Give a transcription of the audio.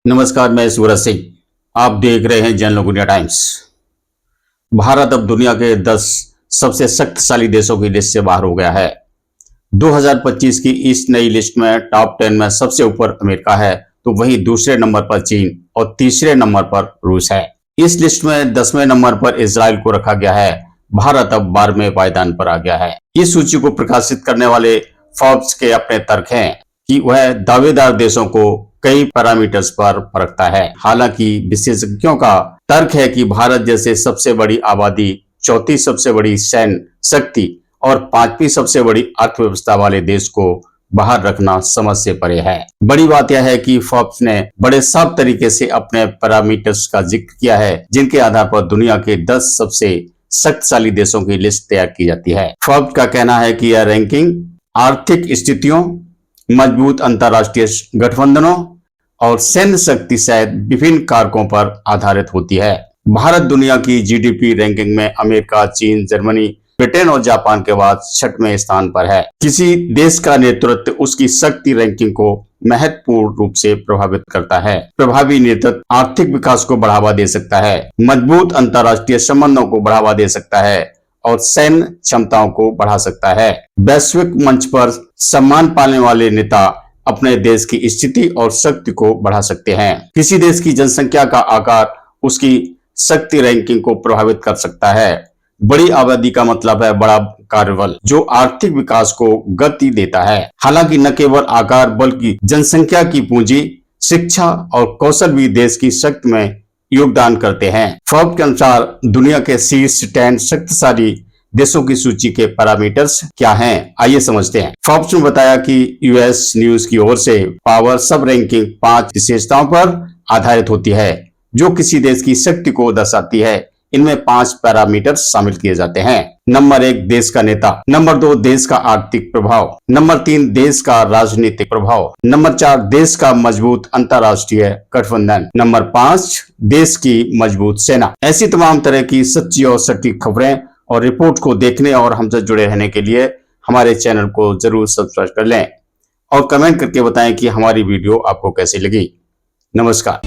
नमस्कार, मैं सूरज सिंह। आप देख रहे हैं जनलोक इंडिया टाइम्स। भारत अब दुनिया के 10 सबसे शक्तिशाली देशों की लिस्ट से बाहर हो गया है। 2025 की इस नई लिस्ट में टॉप 10 में सबसे ऊपर अमेरिका है, तो वहीं दूसरे नंबर पर चीन और तीसरे नंबर पर रूस है। इस लिस्ट में 10वें नंबर पर इजराइल को रखा गया है। भारत अब 12वें पायदान पर आ गया है। इस सूची को प्रकाशित करने वाले फोर्ब्स के अपने तर्क हैं कि वह दावेदार देशों को कई पैरामीटर्स पर परखता है। हालांकि विशेषज्ञों का तर्क है कि भारत जैसे सबसे बड़ी आबादी, चौथी सबसे बड़ी सैन्य शक्ति और पांचवी सबसे बड़ी अर्थव्यवस्था वाले देश को बाहर रखना समझ से परे है। बड़ी बात यह है कि फोर्ब्स ने बड़े साफ तरीके से अपने पैरामीटर्स का जिक्र किया है, जिनके आधार पर दुनिया के 10 सबसे शक्तिशाली देशों की लिस्ट तैयार की जाती है। फोर्ब्स का कहना है कि यह रैंकिंग आर्थिक स्थितियों, मजबूत अंतर्राष्ट्रीय गठबंधनों और सैन्य शक्ति सहित विभिन्न कारकों पर आधारित होती है। भारत दुनिया की जीडीपी रैंकिंग में अमेरिका, चीन, जर्मनी, ब्रिटेन और जापान के बाद 6वें स्थान पर है। किसी देश का नेतृत्व उसकी शक्ति रैंकिंग को महत्वपूर्ण रूप से प्रभावित करता है। प्रभावी नेतृत्व आर्थिक विकास को बढ़ावा दे सकता है, मजबूत अंतर्राष्ट्रीय संबंधों को बढ़ावा दे सकता है और सैन्य क्षमताओं को बढ़ा सकता है। वैश्विक मंच पर सम्मान पाने वाले नेता अपने देश की स्थिति और शक्ति को बढ़ा सकते हैं। किसी देश की जनसंख्या का आकार उसकी शक्ति रैंकिंग को प्रभावित कर सकता है। बड़ी आबादी का मतलब है बड़ा कार्यबल, जो आर्थिक विकास को गति देता है। हालांकि न केवल आकार बल्कि जनसंख्या की पूंजी, शिक्षा और कौशल भी देश की शक्ति में योगदान करते हैं। फोर्ब्स के अनुसार दुनिया के शीर्ष 10 शक्तिशाली देशों की सूची के पैरामीटर्स क्या हैं, आइए समझते हैं। फोर्ब्स ने बताया कि यूएस न्यूज की ओर से पावर सब रैंकिंग 5 विशेषताओं पर आधारित होती है, जो किसी देश की शक्ति को दर्शाती है। इनमें 5 पैरामीटर्स शामिल किए जाते हैं। नंबर 1, देश का नेता। नंबर 2, देश का आर्थिक प्रभाव। नंबर 3, देश का राजनीतिक प्रभाव। नंबर 4, देश का मजबूत अंतर्राष्ट्रीय गठबंधन। नंबर 5, देश की मजबूत सेना। ऐसी तमाम तरह की सच्ची और सटीक खबरें और रिपोर्ट को देखने और हमसे जुड़े रहने के लिए हमारे चैनल को जरूर सब्सक्राइब कर लें और कमेंट करके बताएं कि हमारी वीडियो आपको कैसी लगी। नमस्कार।